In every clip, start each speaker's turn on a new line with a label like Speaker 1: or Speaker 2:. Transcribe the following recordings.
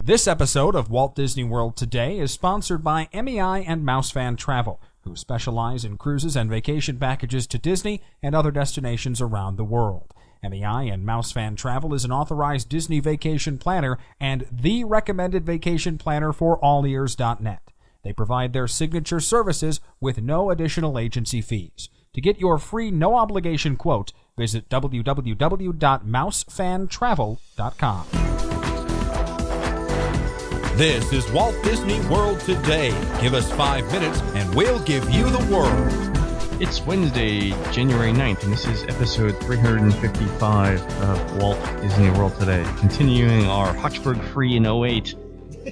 Speaker 1: This episode of Walt Disney World Today is sponsored by MEI and Mousefan Travel, who specialize in cruises and vacation packages to Disney and other destinations around the world. MEI and Mousefan Travel is an authorized Disney vacation planner and the recommended vacation planner for allears.net. They provide their signature services with no additional agency fees. To get your free no-obligation quote, visit www.mousefantravel.com.
Speaker 2: This is Walt Disney World Today. Give us 5 minutes and we'll give you the world.
Speaker 3: It's Wednesday, January 9th, and this is episode 355 of Walt Disney World Today. Continuing our Hochberg Free in 08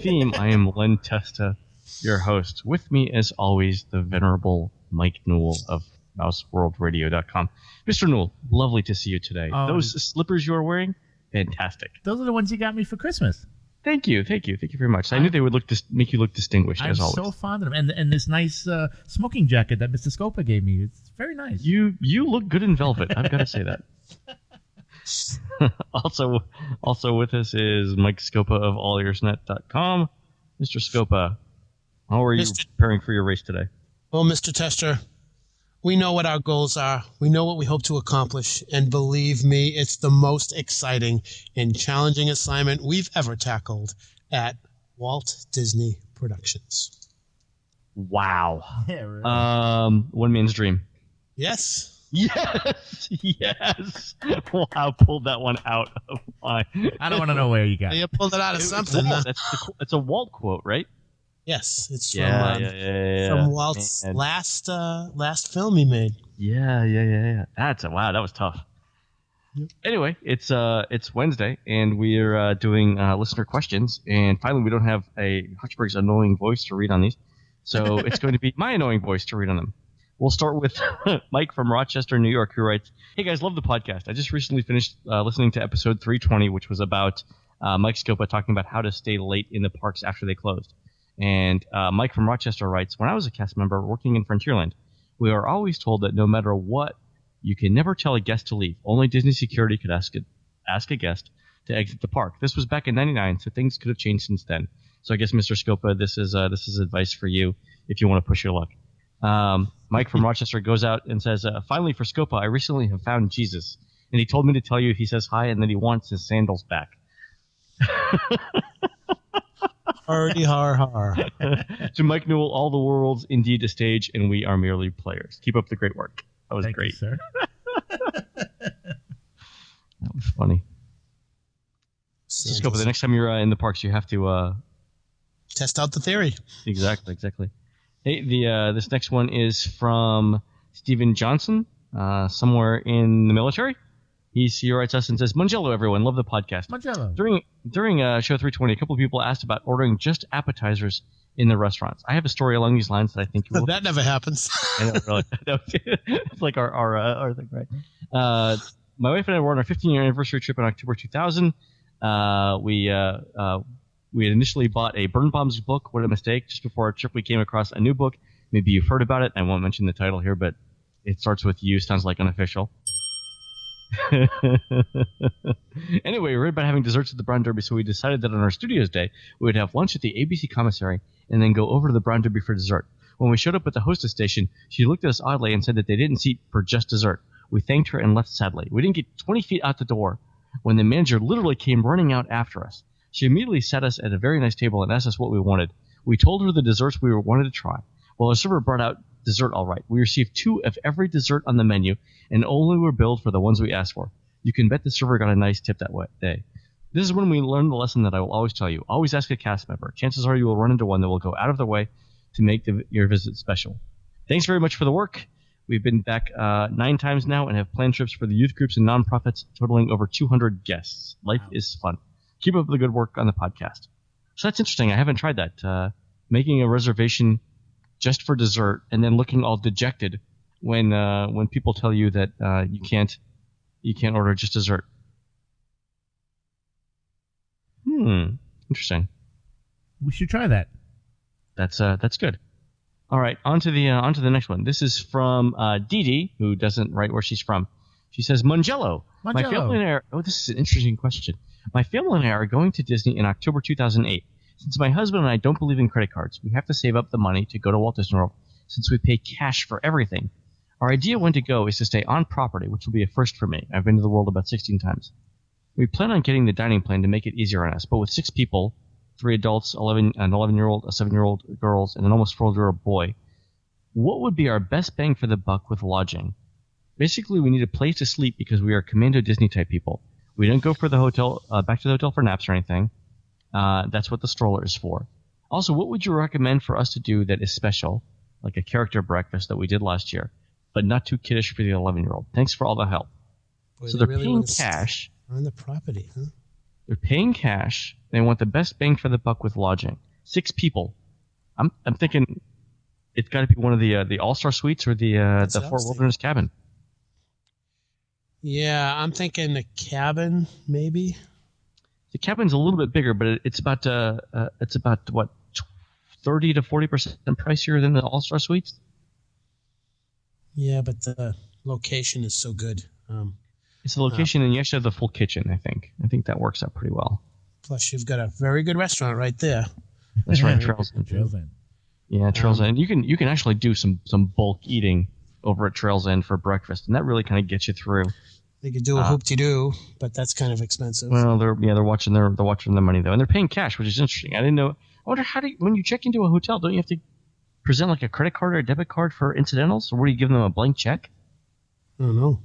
Speaker 3: theme, I am Len Testa, your host. With me, as always, the venerable Mike Newell of MouseWorldRadio.com. Mr. Newell, lovely to see you today. Those slippers you are wearing, fantastic.
Speaker 4: Those are the ones you got me for Christmas.
Speaker 3: Thank you very much. I knew they would make you look distinguished, as always.
Speaker 4: I'm so fond of them. And this nice smoking jacket that Mr. Scopa gave me. It's very nice.
Speaker 3: You look good in velvet. I've got to say that. Also with us is Mike Scopa of allearsnet.com. Mr. Scopa, how are you preparing for your race today?
Speaker 5: Well, Mr. Tester, we know what our goals are. We know what we hope to accomplish. And believe me, it's the most exciting and challenging assignment we've ever tackled at Walt Disney Productions.
Speaker 3: Wow.
Speaker 4: Yeah, really.
Speaker 3: One man's dream.
Speaker 5: Yes.
Speaker 3: Yes. Wow, pulled that one out of my...
Speaker 4: I don't want to know where you got it.
Speaker 5: You pulled it out of something.
Speaker 3: That's a Walt quote, right?
Speaker 5: Yes, it's from,
Speaker 3: from
Speaker 5: Walt's last film he made.
Speaker 3: Yeah. Wow, that was tough. Yep. Anyway, it's Wednesday, and we're doing listener questions, and finally we don't have a Hutchberg's annoying voice to read on these, so it's going to be my annoying voice to read on them. We'll start with Mike from Rochester, New York, who writes, "Hey guys, love the podcast. I just recently finished listening to episode 320, which was about Mike Scopa talking about how to stay late in the parks after they closed. And Mike from Rochester writes, when I was a cast member working in Frontierland, we are always told that no matter what, you can never tell a guest to leave. Only Disney security could ask a guest to exit the park. This was back in '99, so things could have changed since then. So I guess, Mr. Scopa, this is advice for you if you want to push your luck." Mike from Rochester goes out and says, "Finally for Scopa, I recently have found Jesus, and he told me to tell you he says hi and that he wants his sandals back."
Speaker 5: Hardy har.
Speaker 3: To Mike Newell, all the world's indeed a stage, and we are merely players. Keep up the great work. That was great.
Speaker 4: Thank you, sir.
Speaker 3: That was funny. Scopa, the next time you're in the parks, you have to
Speaker 5: test out the theory.
Speaker 3: Exactly. Hey, this next one is from Stephen Johnson, somewhere in the military. He writes us and says, "Mangello, everyone. Love the podcast.
Speaker 4: Mangello.
Speaker 3: During show 320, a couple of people asked about ordering just appetizers in the restaurants. I have a story along these lines that I think you will."
Speaker 5: That never happens.
Speaker 3: I know, really. It's like our thing, right? My wife and I were on our 15-year anniversary trip in October 2000. We had initially bought a Birnbaum's book, What a Mistake. Just before our trip, we came across a new book. Maybe you've heard about it. I won't mention the title here, but it starts with U, sounds like unofficial. Anyway, we read about having desserts at the Brown Derby, so we decided that on our studios day, we would have lunch at the ABC commissary and then go over to the Brown Derby for dessert. When we showed up at the hostess station, she looked at us oddly and said that they didn't seat for just dessert. We thanked her and left sadly. We didn't get 20 feet out the door when the manager literally came running out after us. She immediately sat us at a very nice table and asked us what we wanted. We told her the desserts we wanted to try. Well, our server brought out dessert all right. We received 2 of every dessert on the menu and only were billed for the ones we asked for. You can bet the server got a nice tip that day. This is when we learned the lesson that I will always tell you. Always ask a cast member. Chances are you will run into one that will go out of their way to make your visit special. Thanks very much for the work. We've been back 9 times now and have planned trips for the youth groups and nonprofits totaling over 200 guests. Life is fun. Keep up the good work on the podcast. So that's interesting. I haven't tried that. Making a reservation just for dessert and then looking all dejected when people tell you that you can't order just dessert. Interesting.
Speaker 4: We should try that.
Speaker 3: That's good. All right, on to the next one. This is from Dee Dee, who doesn't write where she's from. She says, Mangello. My family and I this is an interesting question. My family and I are going to Disney in October 2008. Since my husband and I don't believe in credit cards, we have to save up the money to go to Walt Disney World since we pay cash for everything. Our idea when to go is to stay on property, which will be a first for me. I've been to the world about 16 times. We plan on getting the dining plan to make it easier on us, but with 6 people, 3 adults, an 11-year-old, a 7-year-old girls, and an almost 4-year-old boy, what would be our best bang for the buck with lodging? Basically, we need a place to sleep because we are Commando Disney type people. We don't go for the hotel, back to the hotel for naps or anything. That's what the stroller is for. Also, what would you recommend for us to do that is special, like a character breakfast that we did last year, but not too kiddish for the 11-year-old? Thanks for all the help.
Speaker 5: Boy,
Speaker 3: so they're
Speaker 5: really
Speaker 3: paying
Speaker 5: want to
Speaker 3: cash.
Speaker 5: On the property, huh?
Speaker 3: They're paying cash. They want the best bang for the buck with lodging. 6 people. I'm thinking it's got to be one of the All-Star Suites or the Fort Wilderness Cabin.
Speaker 5: Yeah, I'm thinking the cabin, maybe.
Speaker 3: The cabin's a little bit bigger, but it's about what 30 to 40% pricier than the All-Star Suites.
Speaker 5: Yeah, but the location is so good.
Speaker 3: It's the location, and you actually have the full kitchen. I think that works out pretty well.
Speaker 5: Plus, you've got a very good restaurant right there.
Speaker 3: That's right, Trails End.
Speaker 4: Trails End.
Speaker 3: Yeah, Trails End. You can actually do some bulk eating over at Trails End for breakfast, and that really kind of gets you through.
Speaker 5: They could do a hoop-de-doo, but that's kind of expensive.
Speaker 3: Well, they're watching their money though, and they're paying cash, which is interesting. I didn't know. I wonder when you check into a hotel, don't you have to present like a credit card or a debit card for incidentals, or what do you give them, a blank check?
Speaker 5: I don't know.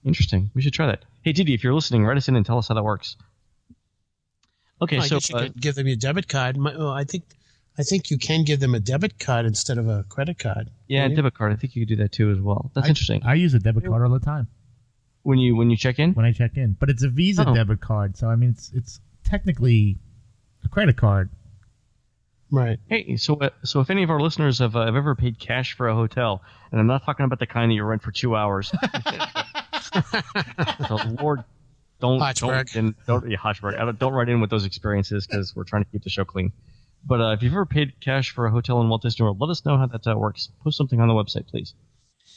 Speaker 3: Interesting. We should try that. Hey, Didi, if you're listening, write us in and tell us how that works. Okay,
Speaker 5: I guess you could give them your debit card. I think you can give them a debit card instead of a credit card.
Speaker 3: Yeah, a debit card. I think you could do that too as well. That's interesting.
Speaker 4: I use a debit card all the time.
Speaker 3: When you check in?
Speaker 4: When I check in. But it's a Visa debit card, so I mean it's technically a credit card.
Speaker 5: Right.
Speaker 3: Hey, so if any of our listeners have ever paid cash for a hotel, and I'm not talking about the kind that you rent for 2 hours. So Lord, don't write in with those experiences because we're trying to keep the show clean. But if you've ever paid cash for a hotel in Walt Disney World, let us know how that works. Post something on the website, please.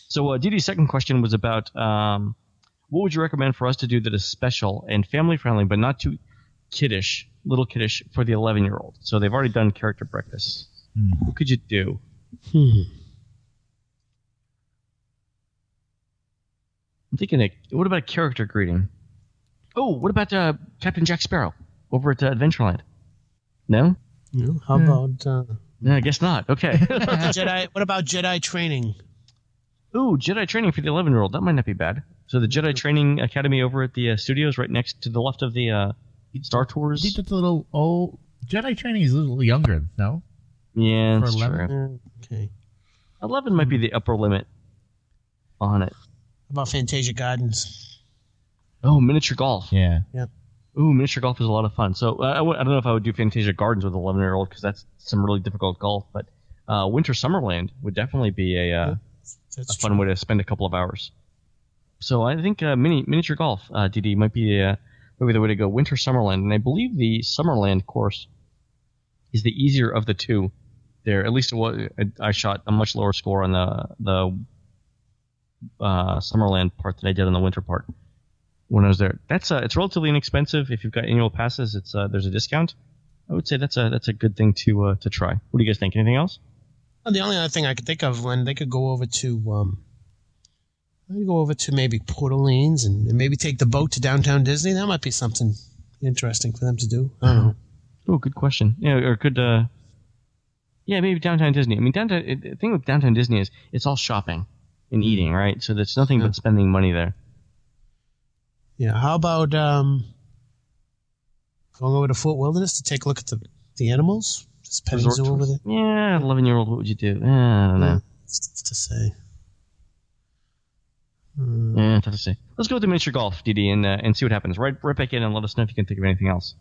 Speaker 3: So Didi's second question was about what would you recommend for us to do that is special and family friendly, but not too little kiddish for the 11-year-old. So they've already done character breakfast. What could you do? I'm thinking, what about a character greeting? Oh, what about Captain Jack Sparrow over at Adventureland? No?
Speaker 5: No. How about...
Speaker 3: No, I guess not. Okay.
Speaker 5: What about Jedi training?
Speaker 3: Ooh, Jedi training for the 11-year-old. That might not be bad. So the Jedi Training Academy over at the studios right next to the left of the Star Tours.
Speaker 4: I think that's a little old. Jedi training is a little younger, no?
Speaker 3: Yeah, that's
Speaker 4: 11?
Speaker 3: true.
Speaker 5: Okay.
Speaker 3: 11 might be the upper limit on it.
Speaker 5: How about Fantasia Gardens?
Speaker 3: Oh, miniature golf.
Speaker 4: Yeah.
Speaker 5: Yep.
Speaker 3: Ooh, miniature golf is a lot of fun. So I don't know if I would do Fantasia Gardens with an 11-year-old because that's some really difficult golf. But Winter Summerland would definitely be a fun way to spend a couple of hours. So I think miniature golf, DD, might be the way to go. Winter Summerland, and I believe the Summerland course is the easier of the two. There, at least I shot a much lower score on the Summerland part than I did on the winter part when I was there. That's it's relatively inexpensive if you've got annual passes. It's there's a discount. I would say that's a good thing to try. What do you guys think? Anything else?
Speaker 5: Well, the only other thing I could think of, when they could go over to maybe Port Orleans and maybe take the boat to downtown Disney. That might be something interesting for them to do. I don't know.
Speaker 3: Oh, good question. Yeah, or could maybe downtown Disney. I mean, the thing with downtown Disney is it's all shopping and eating, right? So there's nothing but spending money there.
Speaker 5: Yeah. How about going over to Fort Wilderness to take a look at the animals? Just petting zoo over there.
Speaker 3: Yeah, 11-year-old. What would you do? I don't know.
Speaker 5: It's tough to say.
Speaker 3: Yeah, tough to say. Let's go with the miniature golf, DD, and see what happens. Right back in and let us know if you can think of anything else.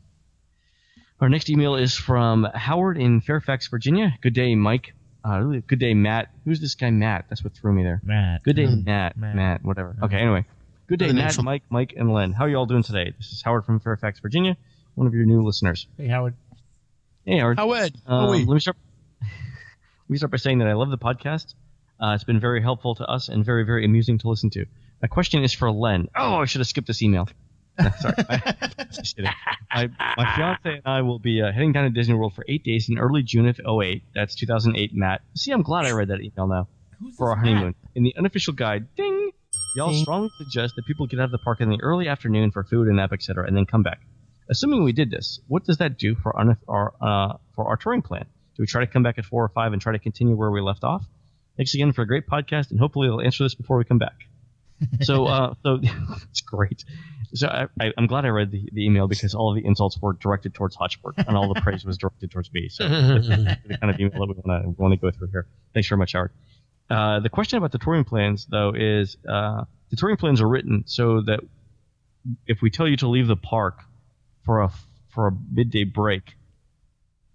Speaker 3: Our next email is from Howard in Fairfax, Virginia. Good day, Mike. Good day, Matt. Who's this guy, Matt? That's what threw me there.
Speaker 4: Matt.
Speaker 3: Good day, Matt. Whatever. Okay, anyway. Good day, Matt, Mike, and Len. How are you all doing today? This is Howard from Fairfax, Virginia, one of your new listeners.
Speaker 4: Hey, Howard.
Speaker 3: Hey, Howard.
Speaker 5: Howard.
Speaker 3: Let me start by saying that I love the podcast. It's been very helpful to us and very, very amusing to listen to. My question is for Len. Oh, I should have skipped this email. Sorry. Just kidding. My fiance and I will be heading down to Disney World for 8 days in early June of 2008. That's 2008, Matt. See, I'm glad I read that email now. For our honeymoon. In the unofficial guide, ding! Y'all strongly suggest that people get out of the park in the early afternoon for food and nap, etc., and then come back. Assuming we did this, what does that do for our touring plan? Do we try to come back at 4 or 5 and try to continue where we left off? Thanks again for a great podcast, and hopefully they'll answer this before we come back. So it's great. So I'm glad I read the email because all of the insults were directed towards Hotchberg, and all the praise was directed towards me. So that's the kind of email that we want to go through here. Thanks very much, Howard. The question about the touring plans, though, is the touring plans are written so that if we tell you to leave the park for a midday break,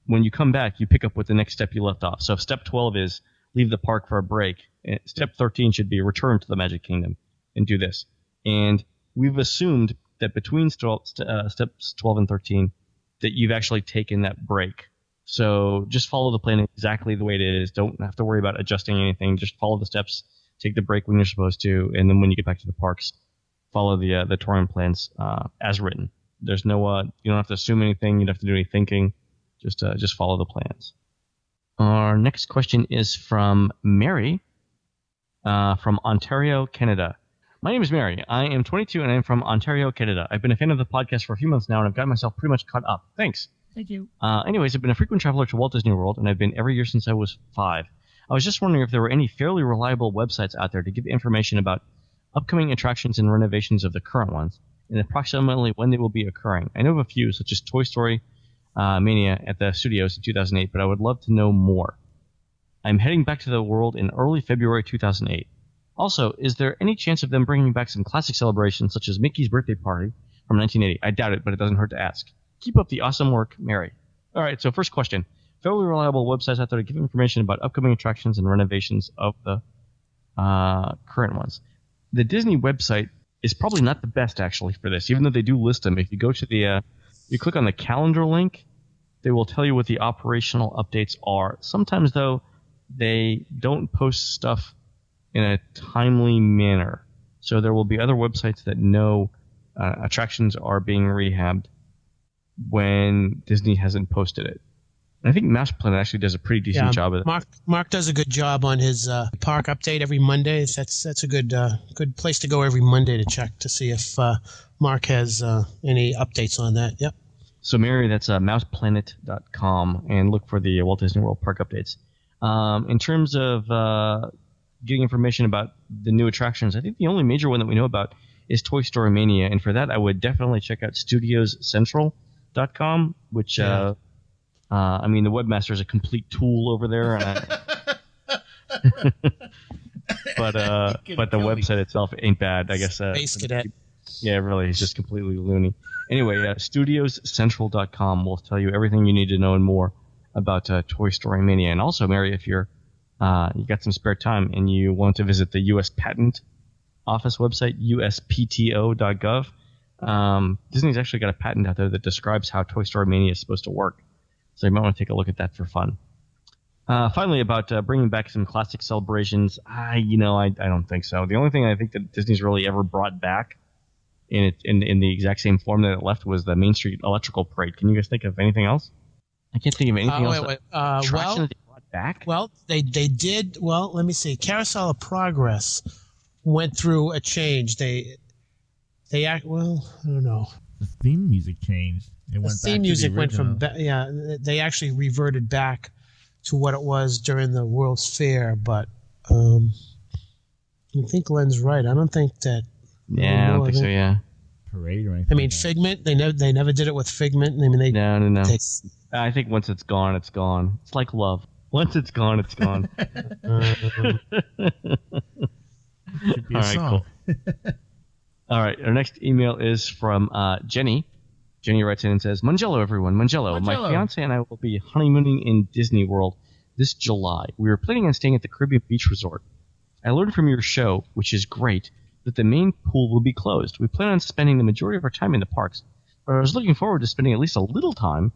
Speaker 3: when you come back, you pick up with the next step you left off. So if step 12 is leave the park for a break, step 13 should be return to the Magic Kingdom and do this. And we've assumed that between steps 12 and 13 that you've actually taken that break. So just follow the plan exactly the way it is. Don't have to worry about adjusting anything. Just follow the steps, take the break when you're supposed to, and then when you get back to the parks, follow the touring plans as written. There's no you don't have to assume anything. You don't have to do any thinking. Just follow the plans. Our next question is from Mary from Ontario, Canada. My name is Mary. I am 22 and I am from Ontario, Canada. I've been a fan of the podcast for a few months now and I've got myself pretty much caught up. Thanks.
Speaker 4: Thank you.
Speaker 3: Anyways, I've been a frequent traveler to Walt Disney World and I've been every year since I was 5. I was just wondering if there were any fairly reliable websites out there to give information about upcoming attractions and renovations of the current ones and approximately when they will be occurring. I know of a few, such as Toy Story Mania at the studios in 2008, but I would love to know more. I'm heading back to the world in early February 2008. Also, is there any chance of them bringing back some classic celebrations such as Mickey's birthday party from 1980? I doubt it, but it doesn't hurt to ask. Keep up the awesome work, Mary. All right, so first question. Fairly reliable websites out there to give information about upcoming attractions and renovations of the current ones. The Disney website is probably not the best, actually, for this, even though they do list them. If you go to you click on the calendar link, they will tell you what the operational updates are. Sometimes, though, they don't post stuff in a timely manner. So there will be other websites that know attractions are being rehabbed when Disney hasn't posted it. And I think Mouse Planet actually does a pretty decent job of it.
Speaker 5: Mark does a good job on his park update every Monday. That's a good place to go every Monday to check to see if Mark has any updates on that. Yep.
Speaker 3: So, Mary, that's mouseplanet.com, and look for the Walt Disney World park updates. In terms of getting information about the new attractions, I think the only major one that we know about is Toy Story Mania, and for that I would definitely check out studioscentral.com, which, I mean, the webmaster is a complete tool over there, and but the website itself ain't bad, I guess.
Speaker 5: Space Cadet.
Speaker 3: Yeah, really, he's just completely loony. Anyway, studioscentral.com will tell you everything you need to know and more about Toy Story Mania. And also, Mary, if you got some spare time and you want to visit the U.S. Patent Office website, uspto.gov, Disney's actually got a patent out there that describes how Toy Story Mania is supposed to work. So you might want to take a look at that for fun. Finally, about bringing back some classic celebrations, I don't think so. The only thing I think that Disney's really ever brought back in the exact same form that it left was the Main Street Electrical Parade. Can you guys think of anything else? I can't think of anything else. Attraction that they brought back?
Speaker 5: Well, they did. Well, let me see. Carousel of Progress went through a change. Well, I don't know.
Speaker 4: The theme music changed.
Speaker 5: The theme music went from they actually reverted back to what it was during the World's Fair, but I think Glenn's right. I don't think that.
Speaker 3: Yeah, I don't think so. Yeah.
Speaker 4: Parade or anything.
Speaker 5: I mean, Figment. They never did it with Figment. I mean,
Speaker 3: No. I think once it's gone, it's gone. It's like love. Once it's gone, it's gone.
Speaker 4: Should be a song.
Speaker 3: Cool. All right, our next email is from Jenny. Jenny writes in and says, Mangello, everyone. Mangello. My fiance and I will be honeymooning in Disney World this July. We were planning on staying at the Caribbean Beach Resort. I learned from your show, which is great, that the main pool will be closed. We plan on spending the majority of our time in the parks, but I was looking forward to spending at least a little time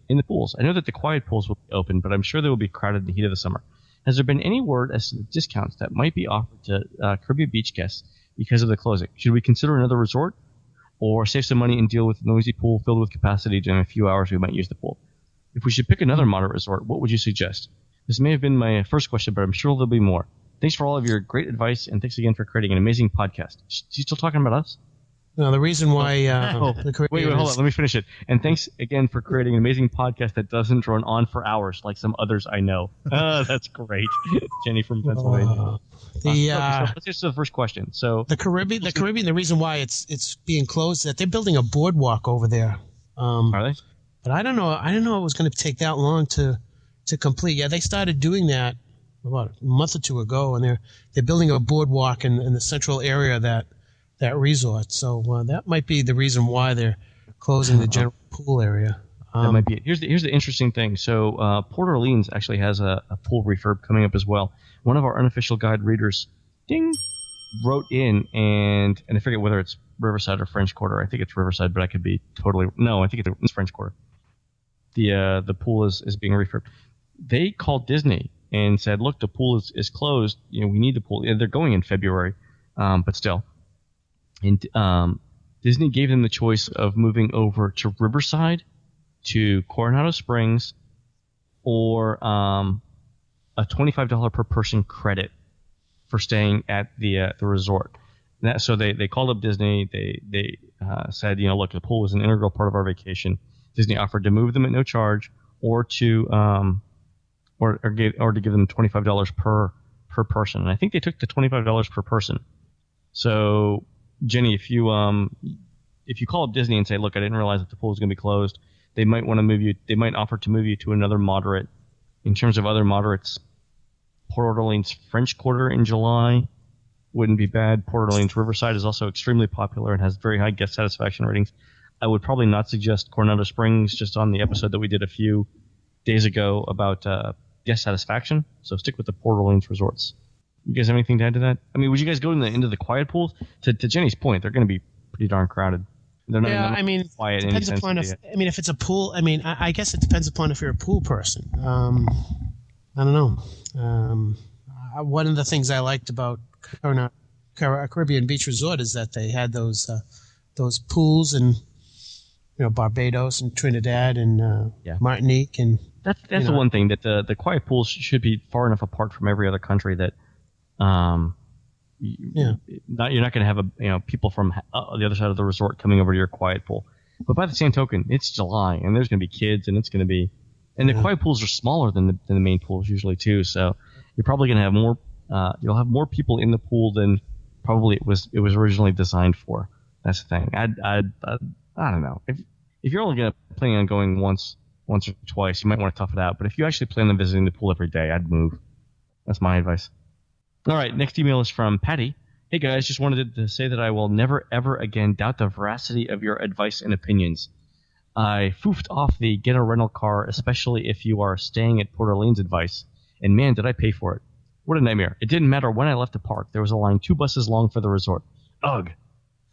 Speaker 3: in the pools. I know that the quiet pools will be open, but I'm sure they will be crowded in the heat of the summer. Has there been any word as to the discounts that might be offered to Caribbean Beach guests because of the closing? Should we consider another resort? or save some money and deal with a noisy pool filled with capacity during a few hours we might use the pool. If we should pick another moderate resort, what would you suggest? This may have been my first question, but I'm sure there'll be more. Thanks for all of your great advice, and thanks again for creating an amazing podcast. Is he still talking about us?
Speaker 5: No, the reason why the Caribbean
Speaker 3: wait, hold on. Let me finish it. And thanks again for creating an amazing podcast that doesn't drone on for hours like some others I know. That's great. Jenny from Pennsylvania. Let's answer the first question. So
Speaker 5: the Caribbean, the reason why it's being closed is that they're building a boardwalk over there.
Speaker 3: Are they?
Speaker 5: But I don't know it was going to take that long to complete. Yeah, they started doing that about a month or two ago, and they're building a boardwalk in the central area of that resort. So that might be the reason why they're closing the general pool area.
Speaker 3: That might be it. Here's the interesting thing. So Port Orleans actually has a pool refurb coming up as well. One of our unofficial guide readers, wrote in, and I forget whether it's Riverside or French Quarter. I think it's Riverside, but I could be totally – no, I think it's French Quarter. The pool is being refurbed. They called Disney and said, look, the pool is closed. You know, we need the pool. They're going in February, but still. And Disney gave them the choice of moving over to Riverside, to Coronado Springs, or a $25 per person credit for staying at the resort. So they called up Disney. They said, you know, look, the pool is an integral part of our vacation. Disney offered to move them at no charge, or to give them $25 per person. And I think they took the $25 per person. So Jenny, if you call up Disney and say, look, I didn't realize that the pool is going to be closed, they might want to move you. They might offer to move you to another moderate. In terms of other moderates, Port Orleans French Quarter in July wouldn't be bad. Port Orleans Riverside is also extremely popular and has very high guest satisfaction ratings. I would probably not suggest Coronado Springs, just on the episode that we did a few days ago about guest satisfaction. So stick with the Port Orleans resorts. You guys have anything to add to that? I mean, would you guys go into the quiet pools? To Jenny's point, they're going to be pretty darn crowded. They're not,
Speaker 5: I mean,
Speaker 3: quiet.
Speaker 5: Depends upon if it's a pool. I mean, I guess it depends upon if you're a pool person. I don't know. One of the things I liked about Caribbean Beach Resort is that they had those pools in Barbados and Trinidad and Martinique, and
Speaker 3: that's the one thing, that the quiet pools should be far enough apart from every other country that you're not going to have people from the other side of the resort coming over to your quiet pool. But by the same token, it's July and there's going to be kids, and it's going to be, and the quiet pools are smaller than the main pools usually too. So you're probably going to have more. You'll have more people in the pool than probably it was originally designed for. That's the thing. I don't know. If you're only planning on going once or twice, you might want to tough it out. But if you actually plan on visiting the pool every day, I'd move. That's my advice. All right, next email is from Patty. Hey guys, just wanted to say that I will never ever again doubt the veracity of your advice and opinions. I foofed off the get a rental car, especially if you are staying at Port Orleans advice, and man, did I pay for it. What a nightmare. It didn't matter when I left the park. There was a line 2 buses long for the resort. Ugh.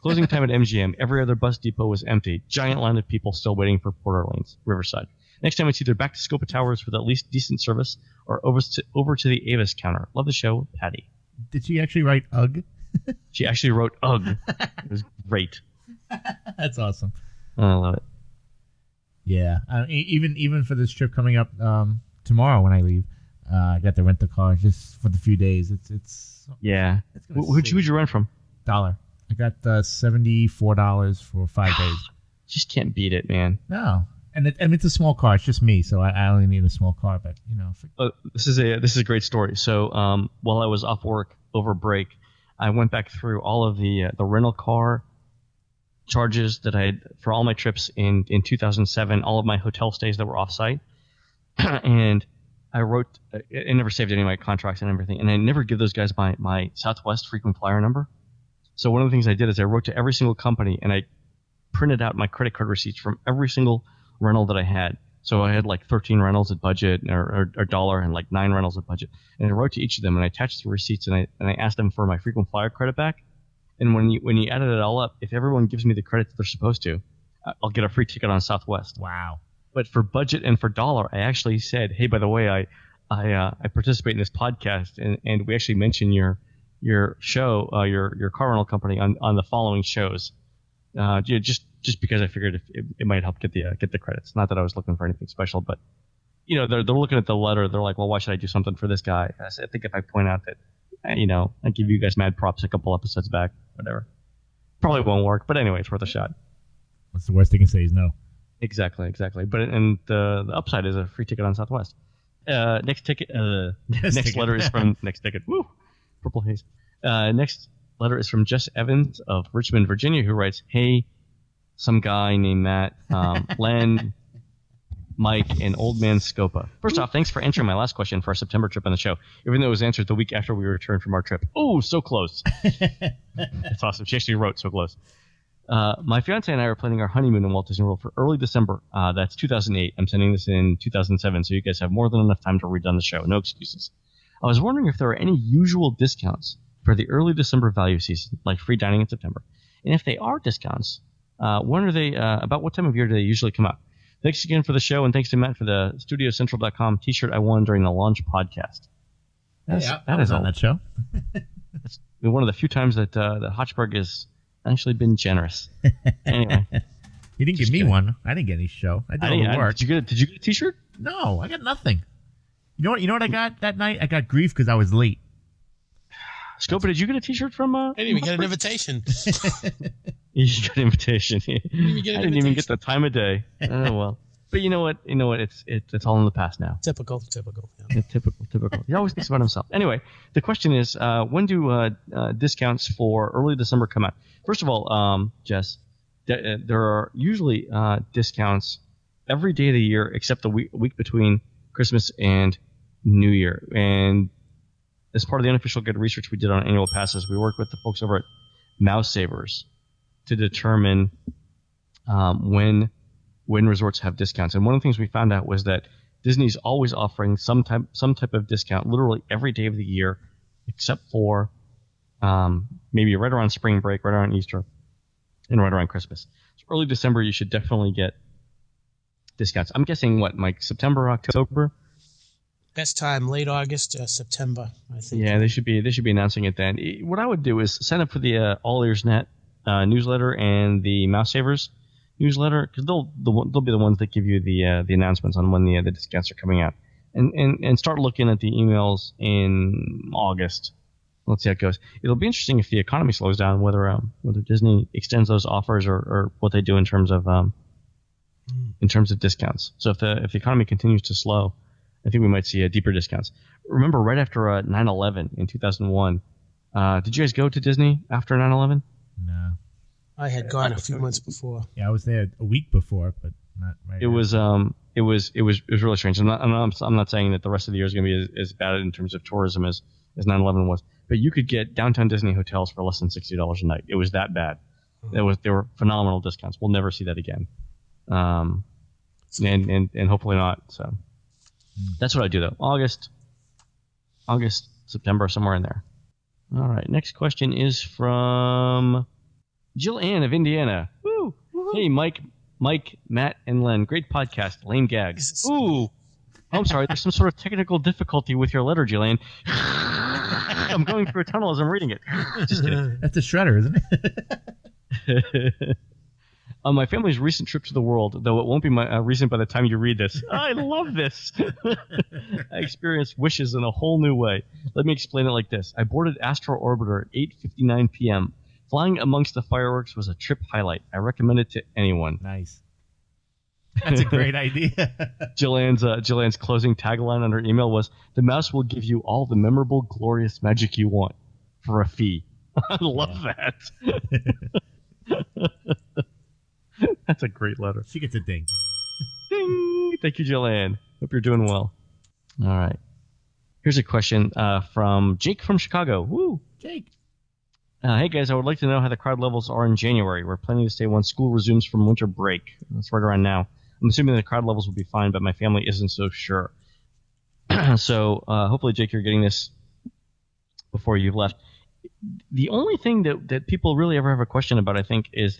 Speaker 3: Closing time at MGM. Every other bus depot was empty. Giant line of people still waiting for Port Orleans, Riverside. Next time it's either back to Scopa Towers with at least decent service, or over to the Avis counter. Love the show, Patty.
Speaker 4: Did she actually write ugh?
Speaker 3: She actually wrote ugh. It was great.
Speaker 4: That's awesome.
Speaker 3: I love it.
Speaker 4: Yeah. Even for this trip coming up tomorrow when I leave, I got to rent the car just for the few days. It's
Speaker 3: yeah. Who'd you rent from?
Speaker 4: $1. I got $74 for 5 days.
Speaker 3: Just can't beat it, man.
Speaker 4: No. And it's a small car. It's just me, so I only need a small car. But
Speaker 3: this is a great story. So while I was off work over break, I went back through all of the rental car charges that I had for all my trips in 2007, all of my hotel stays that were off-site, and I wrote. I never saved any of my contracts and everything, and I never give those guys my Southwest frequent flyer number. So one of the things I did is I wrote to every single company, and I printed out my credit card receipts from every single rental that I had. So I had like 13 rentals at budget or dollar, and like 9 rentals at budget. And I wrote to each of them, and I attached the receipts, and I asked them for my frequent flyer credit back. And when you added it all up, if everyone gives me the credit that they're supposed to, I'll get a free ticket on Southwest.
Speaker 4: Wow.
Speaker 3: But for budget and for dollar, I actually said, hey, by the way, I participate in this podcast, and we actually mention your show, your car rental company on the following shows. Just because I figured it might help get the credits. Not that I was looking for anything special, but they're looking at the letter. They're like, well, why should I do something for this guy? I think if I point out that, I give you guys mad props a couple episodes back, whatever. Probably won't work, but anyway, it's worth a shot.
Speaker 4: What's the worst they can say is no.
Speaker 3: Exactly. But the upside is a free ticket on Southwest. Next ticket. Next letter is from next ticket. Woo, purple haze. Next letter is from Jess Evans of Richmond, Virginia, who writes, "Hey, some guy named Matt, Len, Mike, and Old Man Scopa. First off, thanks for answering my last question for our September trip on the show, even though it was answered the week after we returned from our trip. Oh, so close." That's awesome. She actually wrote so close. My fiance and I are planning our honeymoon in Walt Disney World for early December. That's 2008. I'm sending this in 2007, so you guys have more than enough time to read on the show. No excuses. I was wondering if there are any usual discounts for the early December value season, like free dining in September. And if they are discounts, when are they? About what time of year do they usually come out? Thanks again for the show, and thanks to Matt for the StudioCentral.com T-shirt I won during the launch podcast.
Speaker 4: That is on that show.
Speaker 3: That's one of the few times that Hotchberg has actually been generous. Anyway,
Speaker 4: he didn't give me one. I didn't get any show. I did all the work.
Speaker 3: Did you get a T-shirt?
Speaker 4: No, I got nothing. You know what I got that night? I got grief because I was late.
Speaker 3: Scopa, did you get a T-shirt from?
Speaker 5: I didn't even get an invitation.
Speaker 3: You got an invitation. I didn't even get the time of day. Oh well. But you know what? It's all in the past now.
Speaker 5: Typical. Yeah.
Speaker 3: Typical. He always thinks about himself. Anyway, the question is, when do discounts for early December come out? First of all, Jess, there are usually discounts every day of the year except the week between Christmas and New Year. And as part of the unofficial good research we did on annual passes, we worked with the folks over at Mouse Savers to determine when resorts have discounts. And one of the things we found out was that Disney's always offering some type of discount literally every day of the year except for maybe right around spring break, right around Easter, and right around Christmas. So early December, you should definitely get discounts. I'm guessing, Mike, September, October?
Speaker 5: Best time, late August, September, I think.
Speaker 3: Yeah, they should be announcing it then. What I would do is sign up for the All Ears Net newsletter and the Mouse Savers newsletter, because they'll be the ones that give you the announcements on when the discounts are coming out, and start looking at the emails in August. Let's see how it goes. It'll be interesting if the economy slows down, whether Disney extends those offers or what they do in terms of discounts. So if the economy continues to slow, I think we might see deeper discounts. Remember, right after 9/11 in 2001, did you guys go to Disney after 9/11?
Speaker 4: No.
Speaker 5: I had gone a few months before.
Speaker 4: Yeah, I was there a week before, but not right.
Speaker 3: It was really strange. I'm not saying that the rest of the year is going to be as bad in terms of tourism as 9/11 was, but you could get downtown Disney hotels for less than $60 a night. It was that bad. They were phenomenal discounts. We'll never see that again, and hopefully not. So that's what I do though. August, September, somewhere in there. All right. Next question is from Jill Ann of Indiana. Woo! Hey, Mike, Matt, and Len. Great podcast. Lame gags. Ooh. I'm sorry. There's some sort of technical difficulty with your letter, Jill Ann. I'm going through a tunnel as I'm reading it. Just kidding.
Speaker 4: That's a shredder, isn't
Speaker 3: it? On my family's recent trip to the world, though it won't be recent by the time you read this. I love this. I experienced wishes in a whole new way. Let me explain it like this. I boarded Astro Orbiter at 8:59 p.m. Flying amongst the fireworks was a trip highlight. I recommend it to anyone.
Speaker 4: Nice. That's a great idea.
Speaker 3: Jillian's closing tagline on her email was, "The mouse will give you all the memorable, glorious magic you want for a fee." I love that. That's a great letter.
Speaker 4: She gets a ding.
Speaker 3: Ding! Thank you, Jillian. Hope you're doing well. All right. Here's a question from Jake from Chicago. Woo!
Speaker 4: Jake.
Speaker 3: Hey, guys, I would like to know how the crowd levels are in January. We're planning to stay once school resumes from winter break. That's right around now. I'm assuming the crowd levels will be fine, but my family isn't so sure. So hopefully, Jake, you're getting this before you've left. The only thing that people really ever have a question about, I think, is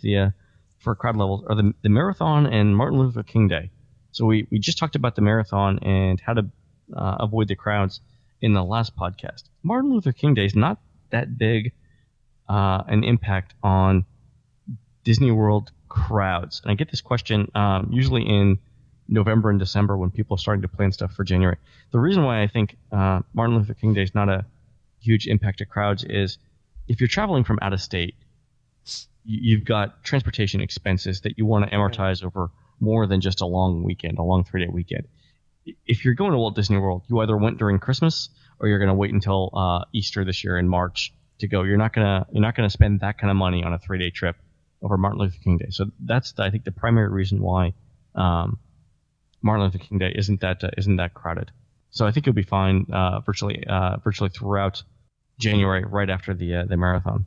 Speaker 3: for crowd levels are the marathon and Martin Luther King Day. So we just talked about the marathon and how to avoid the crowds in the last podcast. Martin Luther King Day is not that big an impact on Disney World crowds. And I get this question usually in November and December when people are starting to plan stuff for January. The reason why I think Martin Luther King Day is not a huge impact to crowds is if you're traveling from out of state, you've got transportation expenses that you want to amortize over more than just a long weekend, a long 3-day weekend. If you're going to Walt Disney World, you either went during Christmas or you're going to wait until Easter this year in March to go. You're not gonna spend that kind of money on a 3-day trip over Martin Luther King Day. So that's I think the primary reason why Martin Luther King Day isn't that crowded. So I think you'll be fine virtually throughout January, right after the marathon.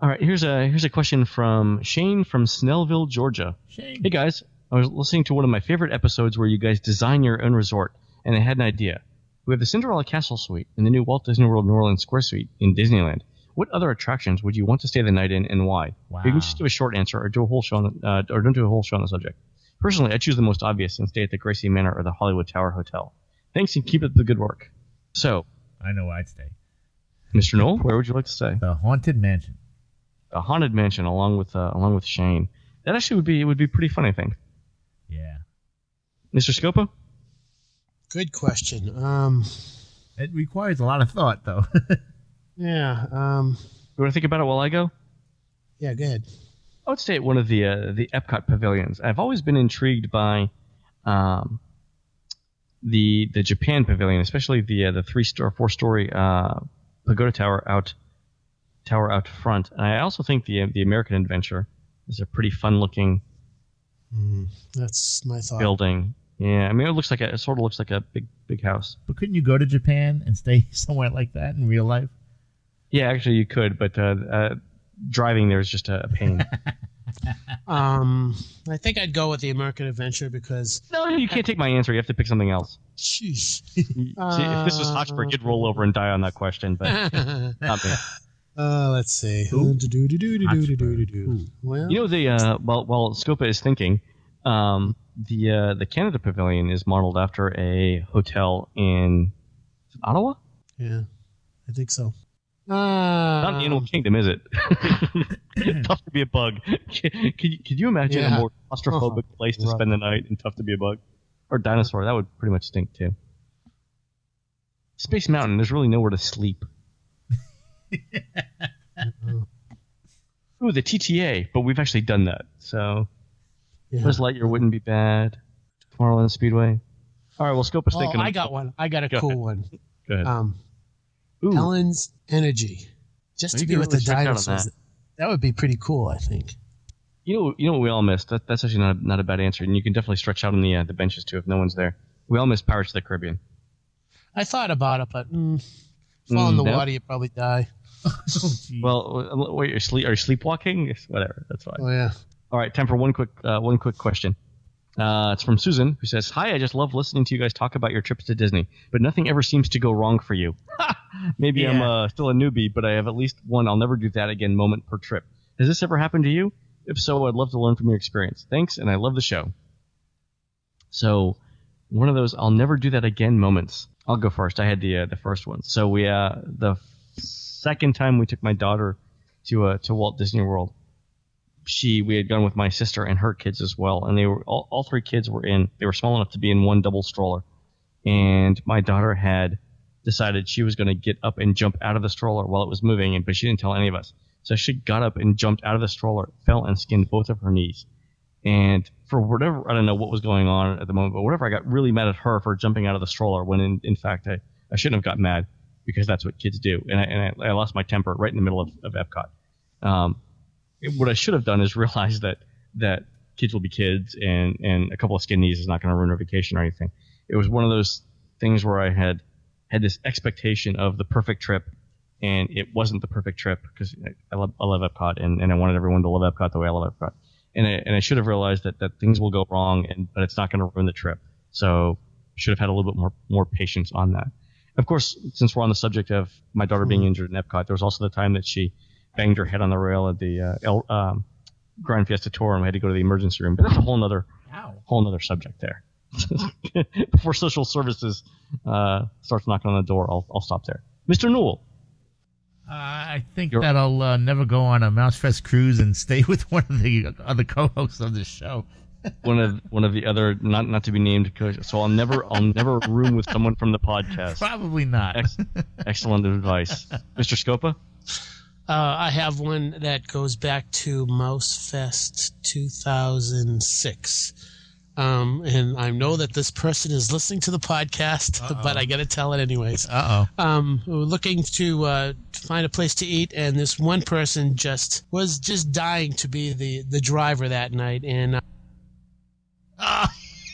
Speaker 3: All right, here's a question from Shane from Snellville, Georgia.
Speaker 4: Shane.
Speaker 3: Hey guys, I was listening to one of my favorite episodes where you guys design your own resort, and I had an idea. We have the Cinderella Castle Suite and the new Walt Disney World New Orleans Square Suite in Disneyland. What other attractions would you want to stay the night in, and why?
Speaker 4: Wow.
Speaker 3: You can just do a short answer, or do a whole show or don't do a whole show on the subject. Personally, I choose the most obvious and stay at the Gracie Manor or the Hollywood Tower Hotel. Thanks, and keep up the good work. So,
Speaker 4: I know where I'd stay.
Speaker 3: Mr. Knoll, where would you like to stay?
Speaker 4: The Haunted Mansion.
Speaker 3: A haunted mansion, along with Shane. That actually would be pretty fun, I think.
Speaker 4: Yeah.
Speaker 3: Mr. Scopa?
Speaker 5: Good question.
Speaker 4: It requires a lot of thought, though.
Speaker 5: Yeah.
Speaker 3: You want to think about it while I go?
Speaker 5: Yeah, go ahead.
Speaker 3: I would stay at one of the Epcot pavilions. I've always been intrigued by the Japan pavilion, especially the 4-story pagoda tower out front. And I also think the American Adventure is a pretty fun looking
Speaker 5: That's my thought.
Speaker 3: building. Yeah, I mean it sort of looks like a big house.
Speaker 4: But couldn't you go to Japan and stay somewhere like that in real life?
Speaker 3: Yeah, actually you could, but driving there is just a pain.
Speaker 5: I think I'd go with the American Adventure because...
Speaker 3: No, you can't take my answer. You have to pick something else.
Speaker 5: Jeez.
Speaker 3: See, if this was Hotspur, you'd roll over and die on that question, but not me.
Speaker 5: Let's see.
Speaker 4: Who?
Speaker 5: Well,
Speaker 3: You know, while Scopa is thinking, the Canada Pavilion is modeled after a hotel in Ottawa?
Speaker 5: yeah, I think so.
Speaker 3: Not in the Animal Kingdom, is it? Tough to be a bug. Could you imagine
Speaker 5: Yeah.
Speaker 3: a more claustrophobic place to spend the night and Tough to be a bug? Or dinosaur, that would pretty much stink too. Space Mountain, there's really nowhere to sleep. Ooh, the TTA, but we've actually done that. So
Speaker 5: Yeah.
Speaker 3: Buzz Lightyear wouldn't be bad. Tomorrowland Speedway. All right, well, Scopa's thinking.
Speaker 5: I got one. I got a
Speaker 3: Go
Speaker 5: cool
Speaker 3: ahead.
Speaker 5: one.
Speaker 3: Go ahead. Ooh,
Speaker 5: Helen's Energy. Just to
Speaker 3: You
Speaker 5: be
Speaker 3: could
Speaker 5: with
Speaker 3: really
Speaker 5: the
Speaker 3: stretch out on
Speaker 5: dinosaurs.
Speaker 3: that.
Speaker 5: That would be pretty cool, I think.
Speaker 3: you know what we all missed? That's actually not a bad answer, and you can definitely stretch out on the benches too if no one's there. We all missed Pirates of the Caribbean.
Speaker 5: I thought about it, but fall in the
Speaker 3: no.
Speaker 5: water, you probably die.
Speaker 4: Oh, geez.
Speaker 3: Well, wait, are you sleepwalking? Yes, whatever, that's fine.
Speaker 5: Oh, yeah.
Speaker 3: All right, time for one quick question. It's from Susan, who says, "Hi, I just love listening to you guys talk about your trips to Disney, but nothing ever seems to go wrong for you. Maybe
Speaker 5: Yeah.
Speaker 3: I'm still a newbie, but I have at least one I'll never do that again moment per trip. Has this ever happened to you? If so, I'd love to learn from your experience. Thanks, and I love the show." So, one of those I'll never do that again moments. I'll go first. I had the first one. So the second time we took my daughter to Walt Disney World, we had gone with my sister and her kids as well, and they were all three kids they were small enough to be in one double stroller, and my daughter had decided she was going to get up and jump out of the stroller while it was moving, but she didn't tell any of us. So she got up and jumped out of the stroller, fell and skinned both of her knees. And for whatever, I don't know what was going on at the moment, but whatever, I got really mad at her for jumping out of the stroller when in fact I shouldn't have got mad because that's what kids do. And I lost my temper right in the middle of Epcot. What I should have done is realize that kids will be kids and a couple of skinned knees is not going to ruin our vacation or anything. It was one of those things where I had this expectation of the perfect trip, and it wasn't the perfect trip because I love Epcot and I wanted everyone to love Epcot the way I love Epcot. And I should have realized that things will go wrong, but it's not going to ruin the trip. So should have had a little bit more patience on that. Of course, since we're on the subject of my daughter being injured in Epcot, there was also the time that she banged her head on the rail at the Grand Fiesta Tour, and we had to go to the emergency room. But that's a whole nother subject there. Before social services starts knocking on the door, I'll stop there. Mr. Newell.
Speaker 4: I think that I'll never go on a Mousefest cruise and stay with one of the other co-hosts of the show.
Speaker 3: one of the other not to be named coaches. So I'll never room with someone from the podcast.
Speaker 4: Probably not.
Speaker 3: Excellent advice, Mr. Scopa.
Speaker 5: I have one that goes back to Mousefest 2006. And I know that this person is listening to the podcast, but I got to tell it anyways. We're looking to find a place to eat, and this one person was dying to be the driver that night, and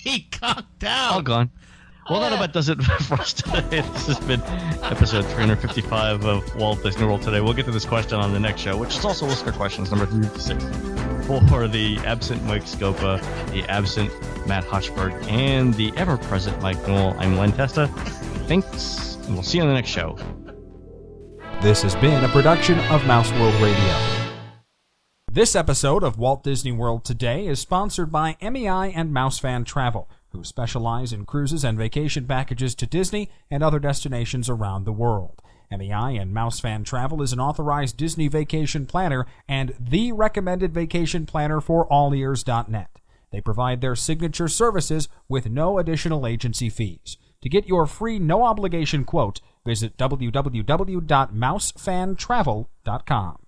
Speaker 4: he conked out.
Speaker 3: All gone. Well, that about does it for us today. This has been episode 355 of Walt Disney World Today. We'll get to this question on the next show, which is also listener questions number 356 for the absent Mike Scopa, the absent Matt Hochberg, and the ever-present Mike Newell. I'm Len Testa. Thanks, and we'll see you on the next show.
Speaker 1: This has been a production of Mouse World Radio. This episode of Walt Disney World Today is sponsored by MEI and MouseFan Travel, who specialize in cruises and vacation packages to Disney and other destinations around the world. MEI and MouseFan Travel is an authorized Disney vacation planner and the recommended vacation planner for allears.net. They provide their signature services with no additional agency fees. To get your free no-obligation quote, visit www.mousefantravel.com.